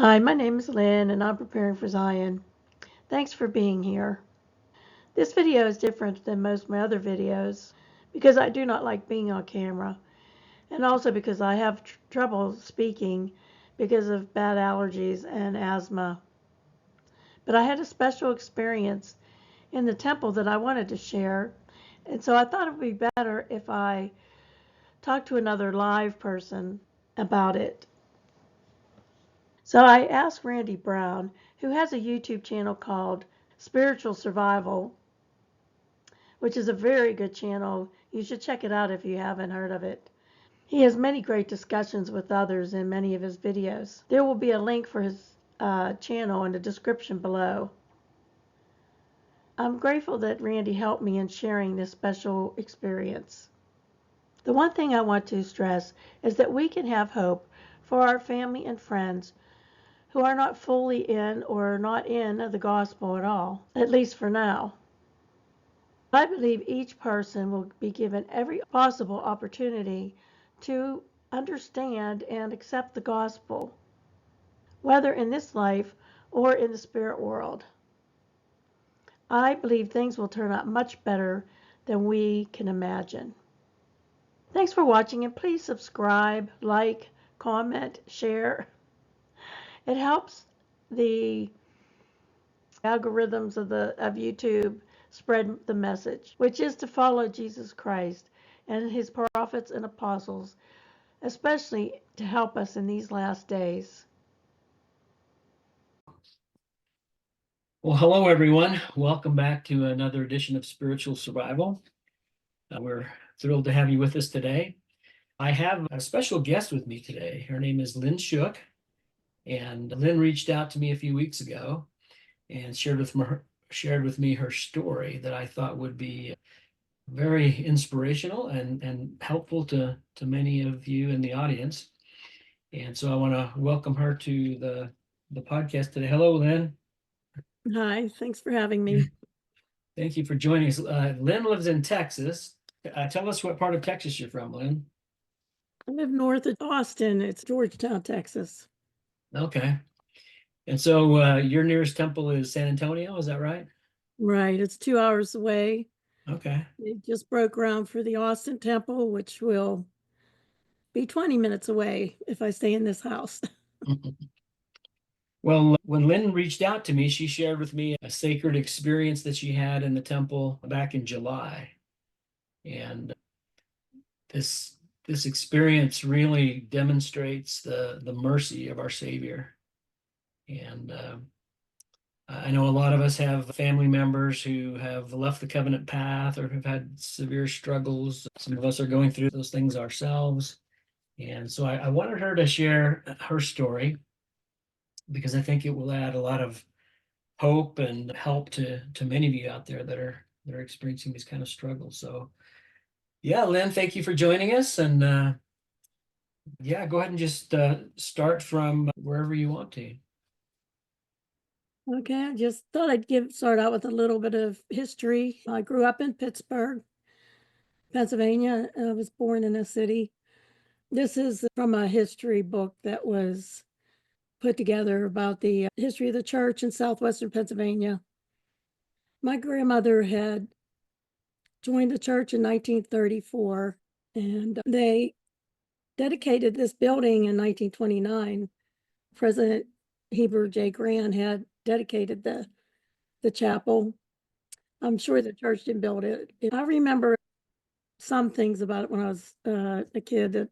Hi, my name is Lynn and I'm preparing for Zion. Thanks for being here. This video is different than most of my other videos because I do not like being on camera and also because I have trouble speaking because of bad allergies and asthma. But I had a special experience in the temple that I wanted to share, and so I thought it would be better if I talked to another live person about it. So I asked Randy Brown, who has a YouTube channel called Spiritual Survival, which is a very good channel. You should check it out if you haven't heard of it. He has many great discussions with others in many of his videos. There will be a link for his channel in the description below. I'm grateful that Randy helped me in sharing this special experience. The one thing I want to stress is that we can have hope for our family and friends who are not fully in or not in the gospel at all, at least for now. I believe each person will be given every possible opportunity to understand and accept the gospel, whether in this life or in the spirit world. I believe things will turn out much better than we can imagine. Thanks for watching, and please subscribe, like, comment, share. It helps the algorithms of YouTube spread the message, which is to follow Jesus Christ and his prophets and apostles, especially to help us in these last days. Well, hello, everyone. Welcome back to another edition of Spiritual Survival. We're thrilled to have you with us today. I have a special guest with me today. Her name is Lynn Shook, and Lynn reached out to me a few weeks ago and shared with me her story that I thought would be very inspirational and helpful to many of you in the audience. And so I want to welcome her to the podcast today. Hello, Lynn. Hi, thanks for having me. Thank you for joining us. Lynn lives in Texas. Tell us what part of Texas you're from, Lynn. I live north of Austin. It's Georgetown, Texas. Okay. And so your nearest temple is San Antonio, is that right? Right, it's 2 hours away. Okay. It just broke ground for the Austin Temple, which will be 20 minutes away if I stay in this house. Well, when Lynn reached out to me, she shared with me a sacred experience that she had in the temple back in July. And this this experience really demonstrates the mercy of our Savior. And I know a lot of us have family members who have left the covenant path or have had severe struggles. Some of us are going through those things ourselves. And so I wanted her to share her story because I think it will add a lot of hope and help to many of you out there that are experiencing these kind of struggles. So yeah, Lynn, thank you for joining us. And yeah, go ahead and just start from wherever you want to. Okay, I just thought I'd start out with a little bit of history. I grew up in Pittsburgh, Pennsylvania. I was born in a city. This is from a history book that was put together about the history of the church in southwestern Pennsylvania. My grandmother had joined the church in 1934, and they dedicated this building in 1929. President Heber J. Grant had dedicated the chapel. I'm sure the church didn't build it. I remember some things about it when I was a kid. That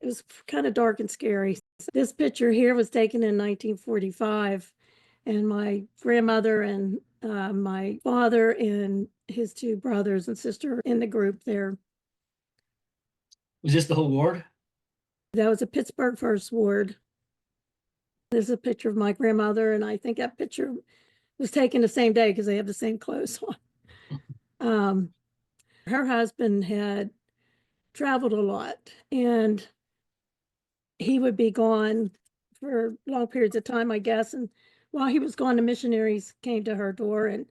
it was kind of dark and scary. This picture here was taken in 1945, and my grandmother and my father and his two brothers and sister in the group there. Was this the whole ward? That was a Pittsburgh First Ward. There's a picture of my grandmother, and I think that picture was taken the same day because they have the same clothes on. Her husband had traveled a lot, and he would be gone for long periods of time, I guess. And while he was gone, the missionaries came to her door, and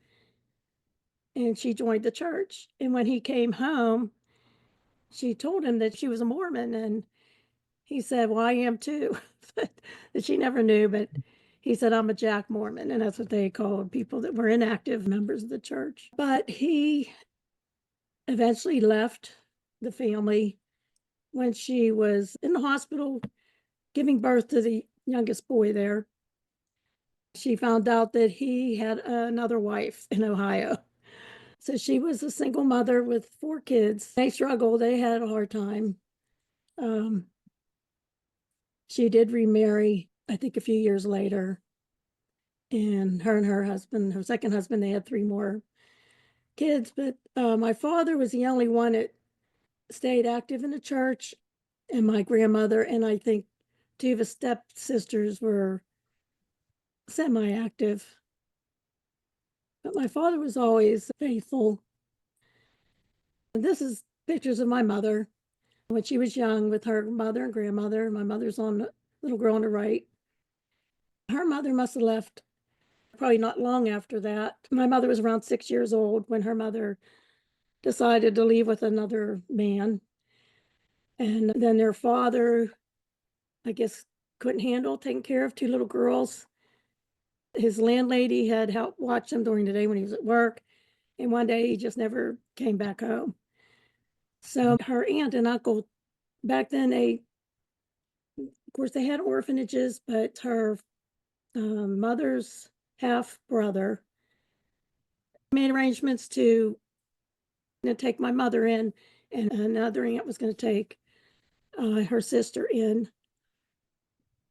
she joined the church. And when he came home, she told him that she was a Mormon, and he said, well, I am too. But she never knew, but he said, I'm a Jack Mormon. And that's what they called people that were inactive members of the church. But he eventually left the family when she was in the hospital giving birth to the youngest boy there. She found out that he had another wife in Ohio. So she was a single mother with 4 kids. They struggled, they had a hard time. Um, she did remarry, I think, a few years later. And her husband, her second husband, they had 3 more kids. But my father was the only one that stayed active in the church, and my grandmother, and I think 2 of his stepsisters were semi-active. But my father was always faithful. And this is pictures of my mother when she was young with her mother and grandmother. My mother's on the little girl on the right. Her mother must have left probably not long after that. My mother was around 6 years old when her mother decided to leave with another man. And then their father, I guess, couldn't handle taking care of 2 little girls. His landlady had helped watch them during the day when he was at work. And one day he just never came back home. So her aunt and uncle, back then, of course, they had orphanages, but her mother's half brother made arrangements to take my mother in, and another aunt was going to take her sister in.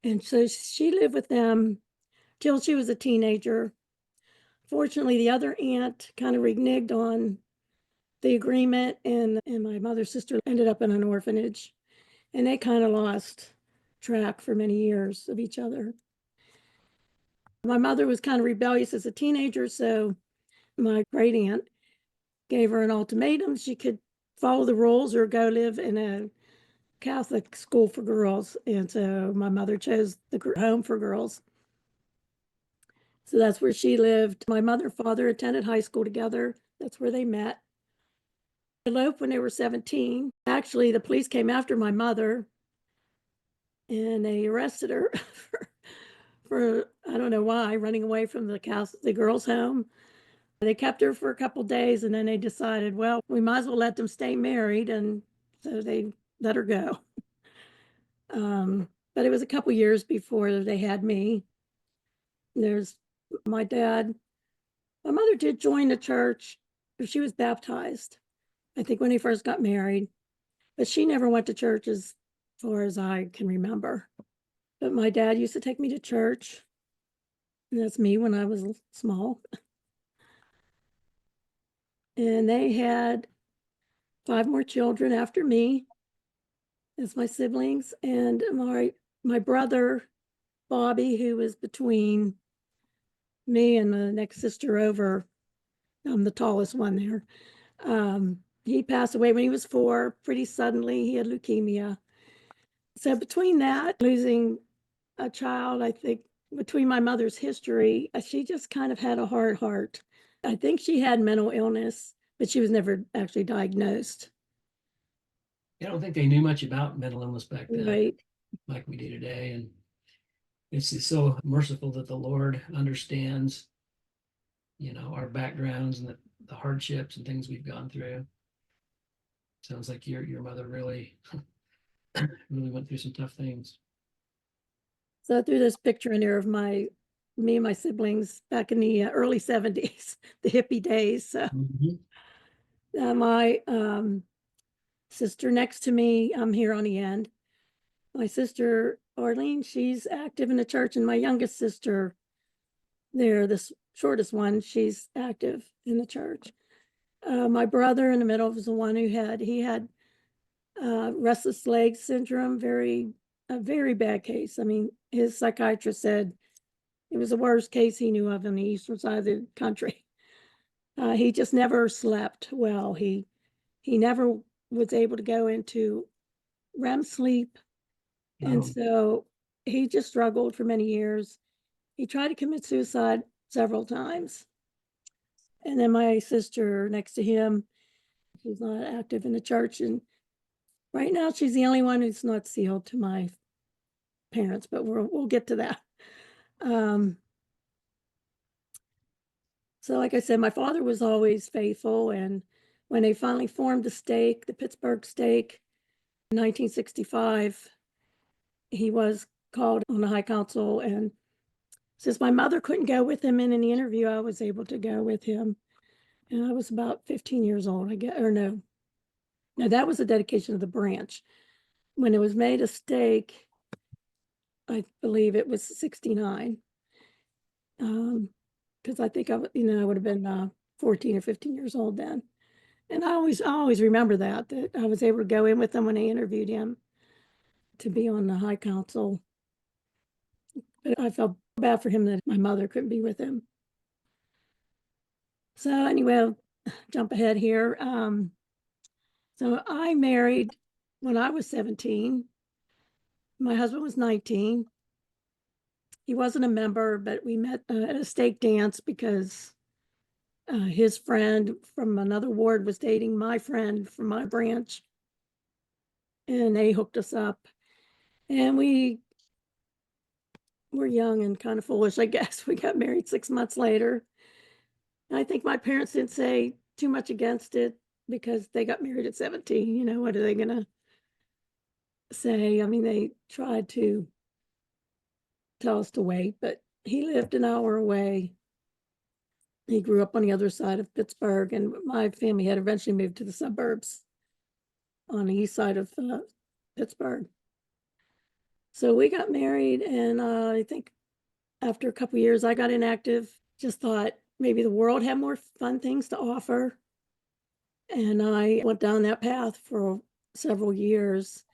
And so she lived with them till she was a teenager. Fortunately, the other aunt kind of reneged on the agreement, and my mother's sister ended up in an orphanage. And they kind of lost track for many years of each other. My mother was kind of rebellious as a teenager, so my great aunt gave her an ultimatum. She could follow the rules or go live in a Catholic school for girls. And so my mother chose the home for girls. So that's where she lived. My mother and father attended high school together. That's where they met. They eloped when they were 17. Actually, the police came after my mother and they arrested her for I don't know why, running away from the girls' home. They kept her for a couple days and then they decided, well, we might as well let them stay married. And so they let her go. But it was a couple years before they had me. There's my dad. My mother did join the church. She was baptized, I think, when they first got married, but she never went to church as far as I can remember. But my dad used to take me to church, and that's me when I was small. And they had 5 more children after me as my siblings, and my brother Bobby, who was between me and the next sister over. I'm the tallest one there. He passed away when he was 4, pretty suddenly. He had leukemia. So between that, losing a child, I think between my mother's history, she just kind of had a hard heart. I think she had mental illness, but she was never actually diagnosed. I don't think they knew much about mental illness back then, Right. like we do today. And it's so merciful that the Lord understands, our backgrounds and the hardships and things we've gone through. Sounds like your mother really, really went through some tough things. So I threw this picture in there of me and my siblings back in the early 70s, the hippie days. So my sister next to me, I'm here on the end. My sister Arlene, she's active in the church, and my youngest sister, there, the shortest one, she's active in the church. My brother in the middle was the one who had restless leg syndrome, a very bad case. I mean, his psychiatrist said it was the worst case he knew of in the eastern side of the country. He just never slept well. He never was able to go into REM sleep. And so he just struggled for many years. He tried to commit suicide several times. And then my sister next to him, she's not active in the church. And Right now, she's the only one who's not sealed to my parents, but we'll get to that. Um, so like I said, my father was always faithful, and when they finally formed the stake, the Pittsburgh stake, in 1965, he was called on the High Council, and since my mother couldn't go with him in any interview, I was able to go with him, and I was about 15 years old, I guess, or no, that was the dedication of the branch. When it was made a stake, I believe it was 69. Because I think I would have been 14 or 15 years old then. And I always remember that I was able to go in with them when they interviewed him to be on the High Council. But I felt bad for him that my mother couldn't be with him. So anyway, I'll jump ahead here. So I married when I was 17. My husband was 19. He wasn't a member, but we met at a stake dance because his friend from another ward was dating my friend from my branch, and they hooked us up. And we were young and kind of foolish, I guess. We got married 6 months later. And I think my parents didn't say too much against it because they got married at 17. What are they going to say? I mean, they tried to tell us to wait, but he lived an hour away. He grew up on the other side of Pittsburgh, and my family had eventually moved to the suburbs on the east side of Pittsburgh. So we got married, and I think after a couple years, I got inactive. Just thought maybe the world had more fun things to offer, and I went down that path for several years.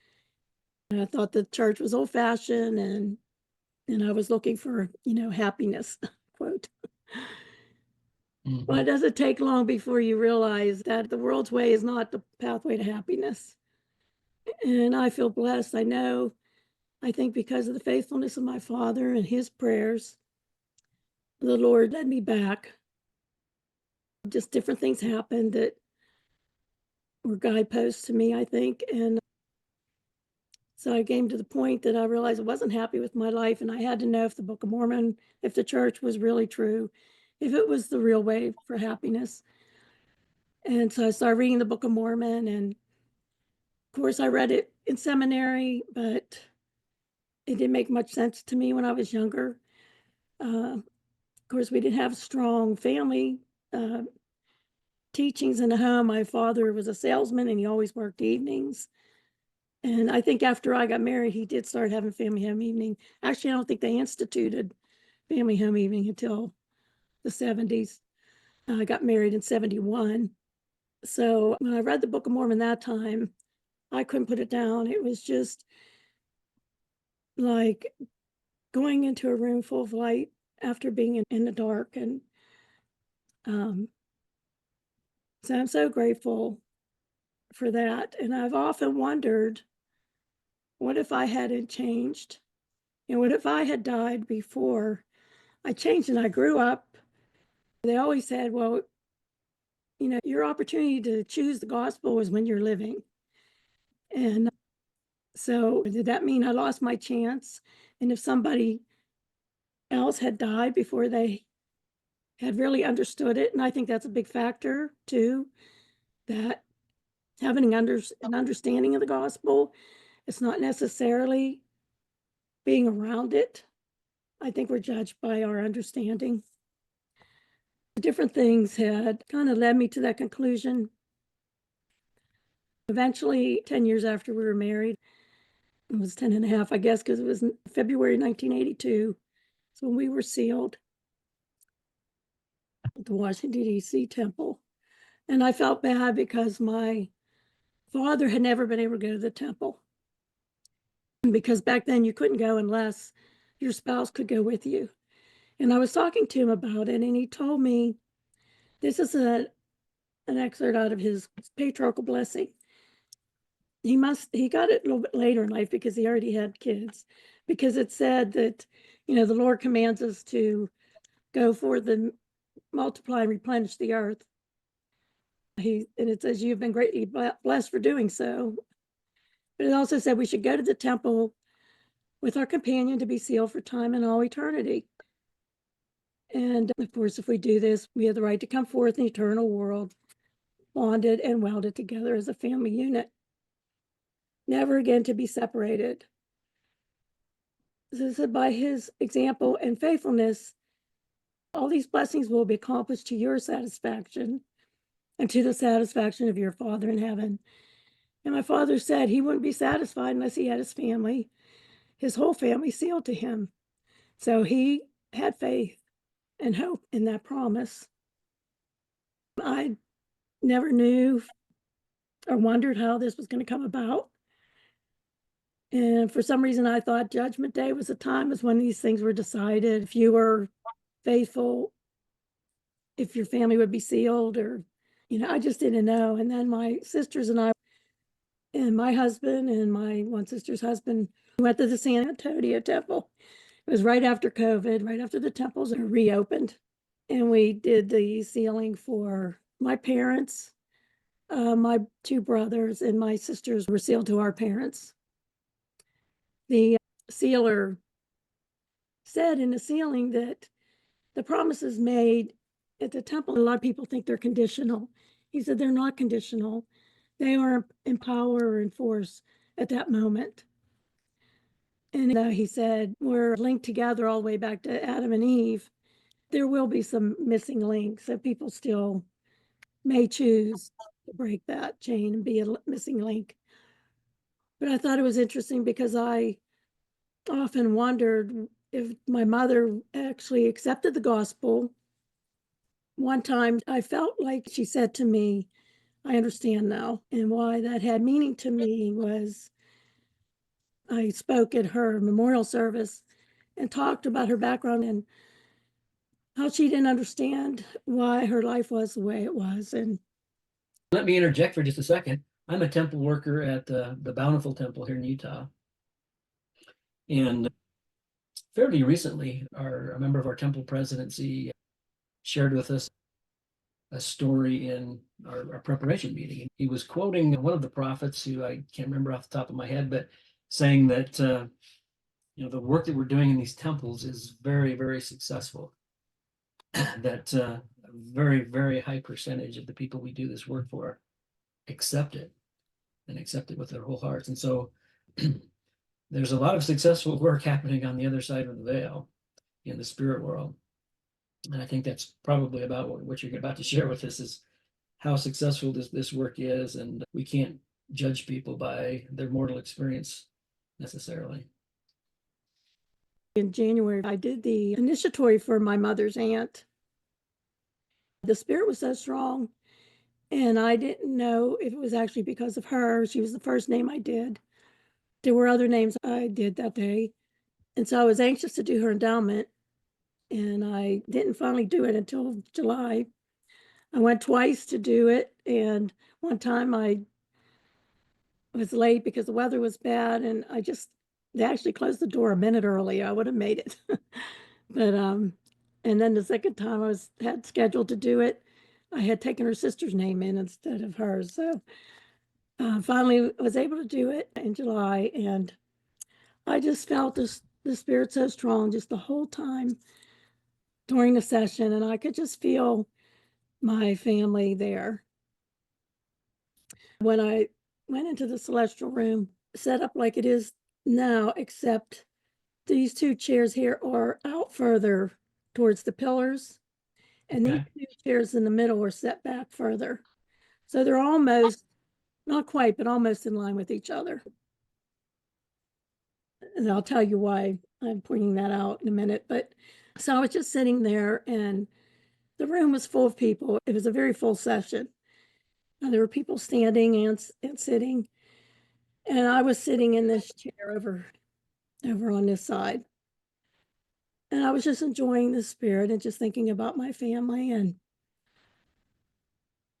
And I thought the church was old-fashioned, and I was looking for happiness, quote. Mhm. But it doesn't take long before you realize that the world's way is not the pathway to happiness. And I feel blessed. I think because of the faithfulness of my father and his prayers, the Lord led me back. Just different things happened that were guideposts to me, I think. And so I came to the point that I realized I wasn't happy with my life, and I had to know if the Book of Mormon, if the church was really true, if it was the real way for happiness. And so I started reading the Book of Mormon, and of course I read it in seminary, but it didn't make much sense to me when I was younger. Of course, we didn't have strong family teachings in the home. My father was a salesman, and he always worked evenings. And I think after I got married, he did start having family home evening. Actually, I don't think they instituted family home evening until the 70s. I got married in 71. So when I read the Book of Mormon that time, I couldn't put it down. It was just like going into a room full of light after being in the dark. And so I'm so grateful for that. And I've often wondered, what if I hadn't changed? What if I had died before I changed and I grew up? They always said, well, your opportunity to choose the gospel is when you're living. And so did that mean I lost my chance? And if somebody else had died before they had really understood it, and I think that's a big factor too, that having an understanding of the gospel, it's not necessarily being around it. I think we're judged by our understanding. Different things had kind of led me to that conclusion. Eventually, 10 years after we were married, it was 10 and a half, I guess, because it was in February 1982. So when we were sealed at the Washington, D.C. temple. And I felt bad because my father had never been able to go to the temple. Because back then you couldn't go unless your spouse could go with you. And I was talking to him about it, and he told me, this is an excerpt out of his patriarchal blessing. He got it a little bit later in life because he already had kids, because it said that, the Lord commands us to go forth and multiply and replenish the earth. And it says, you've been greatly blessed for doing so. But it also said we should go to the temple with our companion to be sealed for time and all eternity. And of course, if we do this, we have the right to come forth in the eternal world, bonded and welded together as a family unit, never again to be separated. This is by his example and faithfulness, all these blessings will be accomplished to your satisfaction and to the satisfaction of your Father in heaven. And my father said he wouldn't be satisfied unless he had his whole family sealed to him. So he had faith and hope in that promise. I never knew or wondered how this was going to come about. And for some reason, I thought Judgment Day was the time was when these things were decided. If you were faithful, if your family would be sealed, or, I just didn't know. And then my sisters and I, and my husband and my one sister's husband went to the San Antonio temple. It was right after COVID, right after the temples are reopened. And we did the sealing for my parents, my two brothers, and my sisters were sealed to our parents. The sealer said in the sealing that the promises made at the temple, a lot of people think they're conditional. He said they're not conditional. They are in power or in force at that moment. And he said, we're linked together all the way back to Adam and Eve. There will be some missing links, so people still may choose to break that chain and be a missing link. But I thought it was interesting because I often wondered if my mother actually accepted the gospel. One time I felt like she said to me, I understand now. And why that had meaning to me was I spoke at her memorial service and talked about her background and how she didn't understand why her life was the way it was. And Let me interject for just a second. I'm a temple worker at the Bountiful Temple here in Utah. And fairly recently, a member of our temple presidency shared with us a story in our preparation meeting. He was quoting one of the prophets who I can't remember off the top of my head, but saying that the work that we're doing in these temples is very, very successful. That a very, very high percentage of the people we do this work for accept it and accept it with their whole hearts. And so there's a lot of successful work happening on the other side of the veil in the spirit world. And I think that's probably about what you're about to share with us is how successful this work is. And we can't judge people by their mortal experience necessarily. In January, I did the initiatory for my mother's aunt. The spirit was so strong, and I didn't know if it was actually because of her. She was the first name I did. There were other names I did that day. And so I was anxious to do her endowment, and I didn't finally do it until July. I went twice to do it, and one time I was late because the weather was bad, and they actually closed the door a minute early. I would have made it. But and then the second time I had scheduled to do it, I had taken her sister's name in instead of hers. So finally was able to do it in July, and I just felt the spirit so strong just the whole time during the session, and I could just feel my family there. When I went into the celestial room, set up like it is now, except these two chairs here are out further towards the pillars, and these two chairs in the middle are set back further. So they're almost, not quite, but almost in line with each other. And I'll tell you why I'm pointing that out in a minute. But so I was just sitting there, and the room was full of people. It was a very full session. There were people standing and sitting. And I was sitting in this chair over on this side. And I was just enjoying the spirit and just thinking about my family. And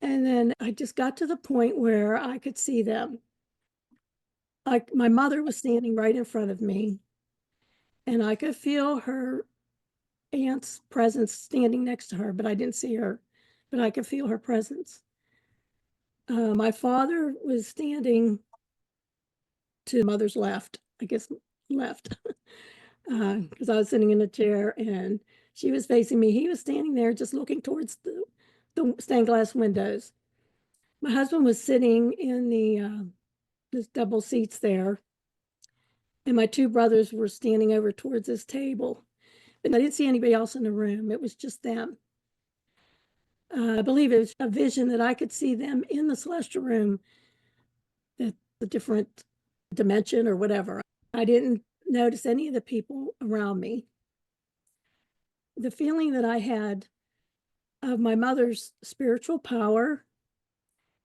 then I just got to the point where I could see them. Like my mother was standing right in front of me, and I could feel her aunt's presence standing next to her, but I didn't see her, but I could feel her presence. My father was standing to mother's left, I guess left, because I was sitting in a chair and she was facing me. He was standing there just looking towards the stained glass windows. My husband was sitting in the double seats there, and my two brothers were standing over towards this table. But I didn't see anybody else in the room. It was just them. I believe it was a vision that I could see them in the celestial room, that the different dimension or whatever. I didn't notice any of the people around me. The feeling that I had of my mother's spiritual power,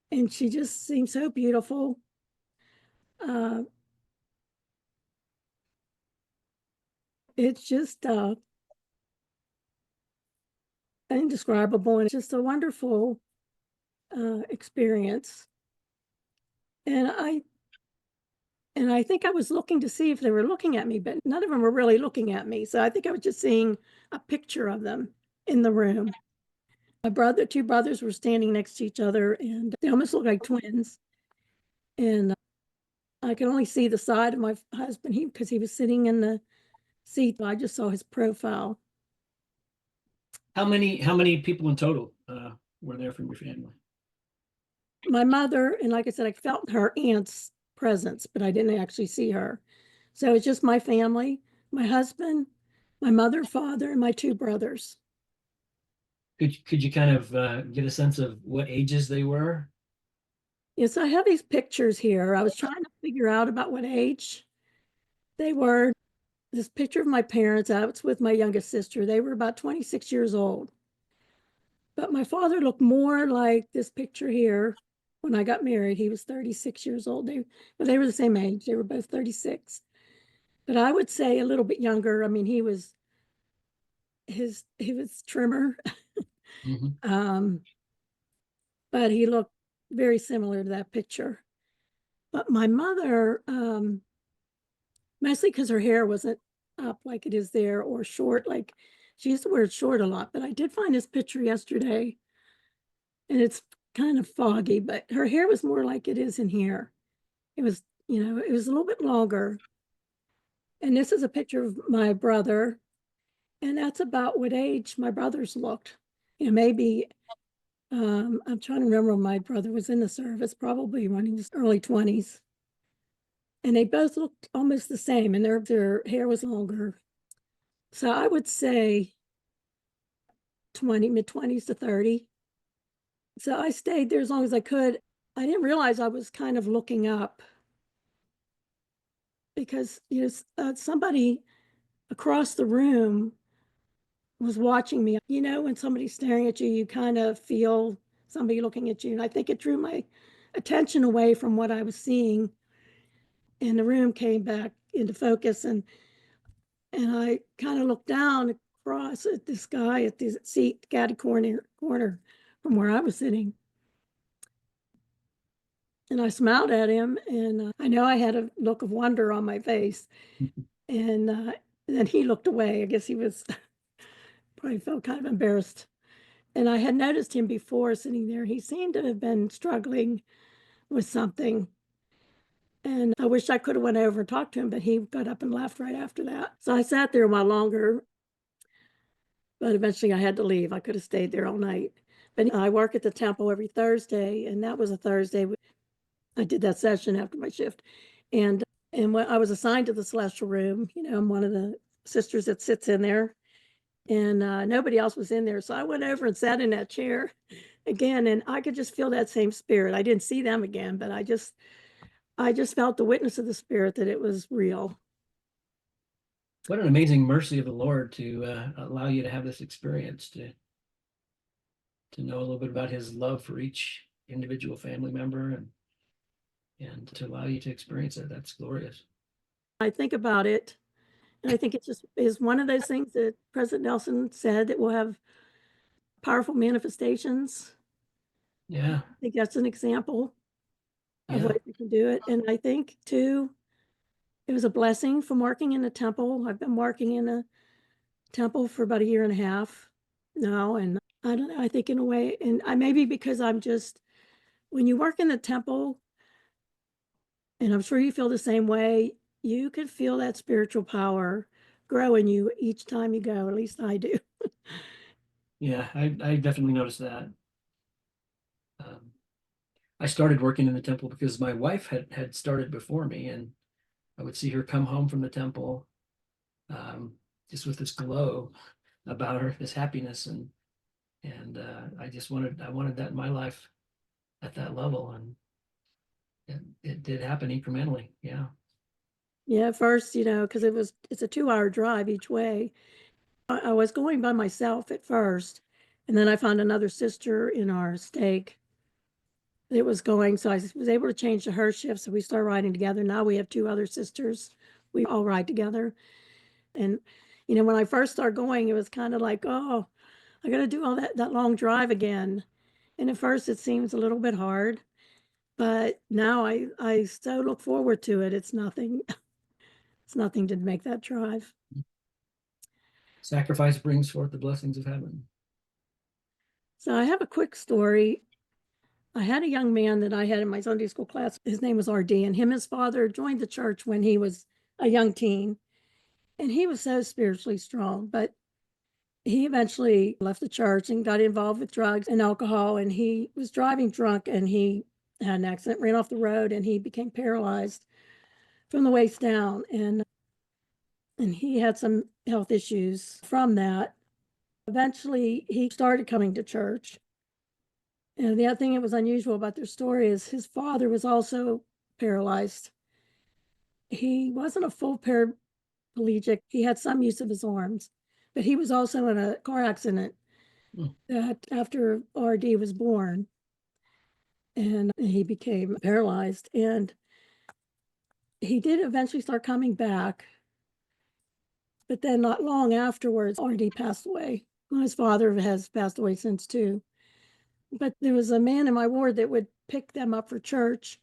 and she just seemed so beautiful. It's just indescribable, and just a wonderful experience. And I think I was looking to see if they were looking at me, but none of them were really looking at me. So I think I was just seeing a picture of them in the room. Two brothers were standing next to each other, and they almost looked like twins. And I could only see the side of my husband, because he was sitting in the seat. I just saw his profile. How many people in total were there from your family? My mother, and like I said, I felt her aunt's presence, but I didn't actually see her. So it's just my family, my husband, my mother, father, and my two brothers. Could you kind of get a sense of what ages they were? Yes, I have these pictures here. I was trying to figure out about what age they were. This picture of my parents, I was with my youngest sister. They were about 26 years old. But my father looked more like this picture here when I got married. He was 36 years old. They were the same age. They were both 36. But I would say a little bit younger. I mean, he was trimmer. Mm-hmm. But he looked very similar to that picture. But my mother, mostly because her hair wasn't up like it is there, or short, like she used to wear it short a lot. But I did find this picture yesterday, and it's kind of foggy, but her hair was more like it is in here. It was, it was a little bit longer. And this is a picture of my brother, and that's about what age my brothers looked. Maybe I'm trying to remember when my brother was in the service, probably when he was early 20s. And they both looked almost the same, and their hair was longer. So I would say mid-20s to 30. So I stayed there as long as I could. I didn't realize I was kind of looking up, because somebody across the room was watching me. When somebody's staring at you, you kind of feel somebody looking at you. And I think it drew my attention away from what I was seeing. And the room came back into focus. And I kind of looked down across at this guy at the seat, caddy corner from where I was sitting. And I smiled at him, and I know I had a look of wonder on my face. And then he looked away. I guess he was probably felt kind of embarrassed. And I had noticed him before sitting there. He seemed to have been struggling with something. And I wish I could have went over and talked to him, but he got up and left right after that. So I sat there a while longer, but eventually I had to leave. I could have stayed there all night. But I work at the temple every Thursday, and that was a Thursday. I did that session after my shift. And when I was assigned to the celestial room, I'm one of the sisters that sits in there. And nobody else was in there. So I went over and sat in that chair again, and I could just feel that same spirit. I didn't see them again, but I just felt the witness of the spirit, that it was real. What an amazing mercy of the Lord to allow you to have this experience, to know a little bit about his love for each individual family member, and to allow you to experience it. That's glorious. I think about it, and I think it just is one of those things that President Nelson said, that will have powerful manifestations. Yeah. I think that's an example of Yeah. what you can do it. And I think too, it was a blessing from working in the temple. I've been working in a temple for about a year and a half now. And I don't know, I think in a way, and I maybe because I'm just, when you work in the temple, And I'm sure you feel the same way. You can feel that spiritual power grow in you each time you go. At least I do. Yeah, I definitely noticed that. Um, I started working in the temple because my wife had started before me, and I would see her come home from the temple, um, just with this glow about her, this happiness, and I wanted that in my life at that level, and it did happen incrementally. Yeah. Yeah, at first, because it's a 2-hour drive each way. I was going by myself at first, and then I found another sister in our stake that was going, so I was able to change to her shift, so we started riding together. Now we have 2 other sisters. We all ride together. And, when I first started going, it was kind of like, oh, I got to do all that long drive again. And at first it seems a little bit hard, but now I so look forward to it. It's nothing. It's nothing to make that drive. Sacrifice brings forth the blessings of heaven. So I have a quick story. I had a young man that I had in my Sunday school class. His name was RD, and his father joined the church when he was a young teen. And he was so spiritually strong, but he eventually left the church and got involved with drugs and alcohol. And he was driving drunk, and he had an accident, ran off the road, and he became paralyzed from the waist down. And he had some health issues from that. Eventually, he started coming to church. And the other thing that was unusual about their story is his father was also paralyzed. He wasn't a full paraplegic. He had some use of his arms, but he was also in a car accident Mm. that after RD was born, and he became paralyzed. And he did eventually start coming back, but then not long afterwards, RD passed away. His father has passed away since too. But there was a man in my ward that would pick them up for church.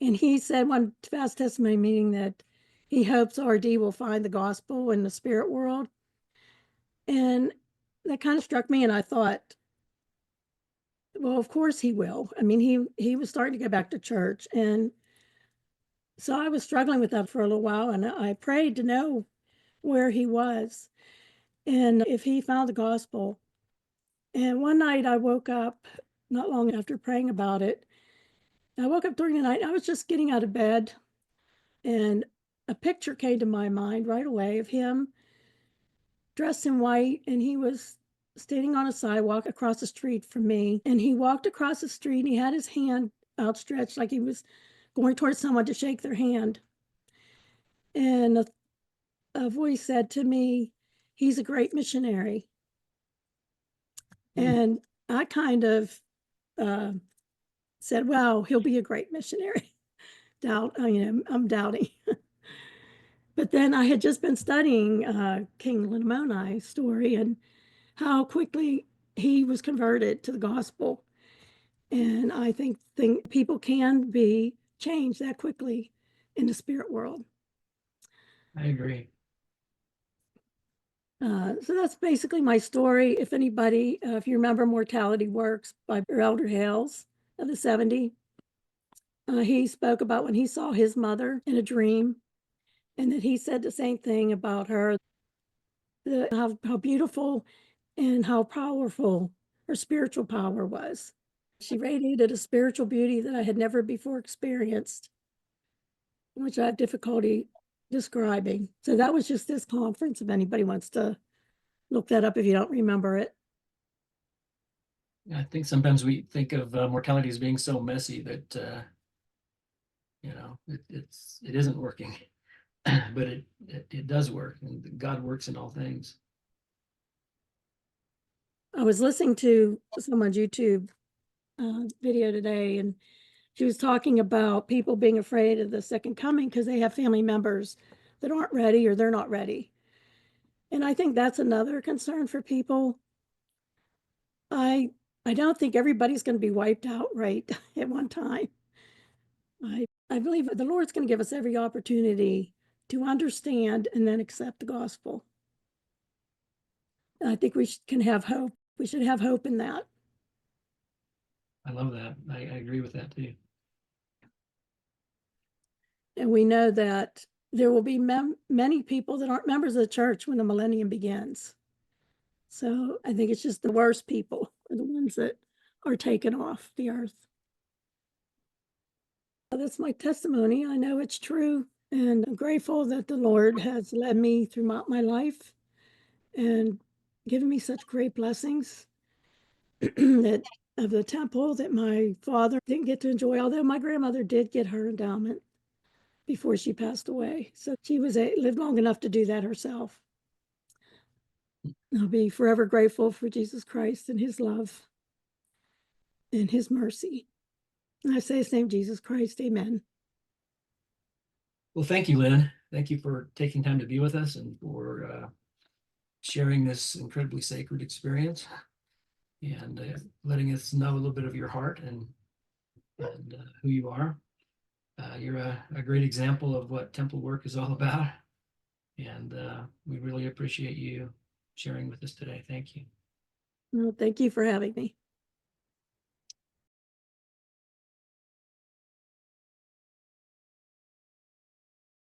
And he said one fast testimony meeting that he hopes RD will find the gospel in the spirit world. And that kind of struck me. And I thought, well, of course he will. I mean, he was starting to go back to church. And so I was struggling with that for a little while. And I prayed to know where he was and if he found the gospel. And one night I woke up not long after praying about it. I woke up during the night. I was just getting out of bed, and a picture came to my mind right away of him dressed in white, and he was standing on a sidewalk across the street from me. And he walked across the street, and he had his hand outstretched like he was going towards someone to shake their hand. And a voice said to me, "He's a great missionary." Mm. And I kind of uh, said, "Well, he'll be a great missionary." I'm doubting. But then I had just been studying King Lamoni's story and how quickly he was converted to the gospel. And I think people can be changed that quickly in the spirit world. I agree. So that's basically my story. If anybody, if you remember Mortality Works by Elder Hales of the 70, he spoke about when he saw his mother in a dream, and that he said the same thing about her, how beautiful and how powerful her spiritual power was. She radiated a spiritual beauty that I had never before experienced, which I have difficulty describing. So that was just this conference, if anybody wants to look that up if you don't remember it. I think sometimes we think of mortality as being so messy that it isn't working, but it does work, and God works in all things. I was listening to someone's YouTube video today, and she was talking about people being afraid of the second coming because they have family members that aren't ready or they're not ready. And I think that's another concern for people. I I don't think everybody's going to be wiped out right at one time. I believe the Lord's going to give us every opportunity to understand and then accept the gospel. And I think can have hope. We should have hope in that. I love that. I agree with that too. And we know that there will be many people that aren't members of the church when the millennium begins. So I think it's just the worst people are the ones that are taken off the earth. That's my testimony. I know it's true, and I'm grateful that the Lord has led me throughout my life and given me such great blessings that of the temple that my father didn't get to enjoy, although my grandmother did get her endowment before she passed away. So she lived long enough to do that herself. I'll be forever grateful for Jesus Christ and his love and his mercy. And I say his name, Jesus Christ. Amen. Well, thank you, Lynn. Thank you for taking time to be with us and for sharing this incredibly sacred experience and letting us know a little bit of your heart and who you are. You're a great example of what temple work is all about. And we really appreciate you sharing with us today. Thank you. Well, thank you for having me.